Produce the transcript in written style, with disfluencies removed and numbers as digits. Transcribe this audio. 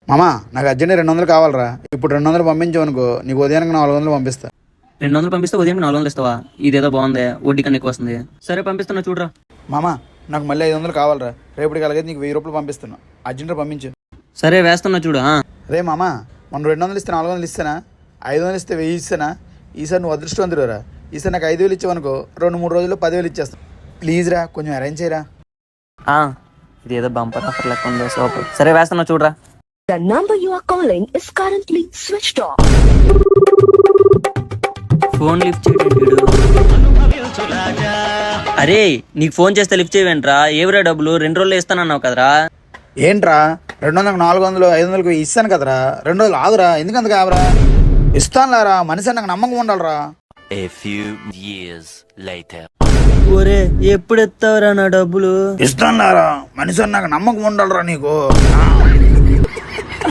మామా నాకు అర్జెంట్ 200 కావాలరా. ఇప్పుడు 200 పంపించావు అనుకో, నీకు ఉదయానికి 400 పంపిస్తా. 200 పంపిస్తే ఉదయం 400 ఇస్తావా? ఇదేదో బాగుంది, వడ్డీ కన్నా ఎక్కువ వస్తుంది. సరే పంపిస్తున్నా చూడరా. మామా నాకు మళ్ళీ 500 కావాలరా. రేపటికి అలాగే నీకు 1000 రూపాయలు పంపిస్తున్నా. అర్జెంట్ పంపించు. సరే వేస్తున్నా చూడు. రే మామా, మనం 200 ఇస్తే 400 ఇస్తానా? 500 ఇస్తే 1000 ఇస్తానా? ఈసారి నువ్వు అదృష్టవంతుడురా. ఈసారి నాకు 5000 ఇచ్చావనుకో, 2-3 రోజుల్లో 10,000 ఇచ్చేస్తాను. ప్లీజ్ రా, కొంచెం అరేంజ్ చేయరా. ఇదేదో బంపర్ ఆఫర్ లెక్క ఉంది, సూపర్. సరే వేస్తున్నా చూడరా. The number you are calling is currently switched off. Phone lift చేయడం. అరే నీకు ఫోన్ చేస్తే లిఫ్ట్ చేయవేంట్రా? ఏవరా డబ్బులు 2 రోజులు ఇస్తానన్నావు కదరా. ఏంట్రా 200, 400, 500 ఇస్తాను కదరా. 2 రోజులు ఆగురా. ఎందుకంత కావరా? ఇస్తానులారా. మనిషి నాకు నమ్మకం ఉండాలరా. A few years later. ఒరే ఎప్పుడు ఎత్తావురా నా డబ్బులు? ఇస్తానులారా. మనిషి నాకు నమ్మకం ఉండాలరా నీకు.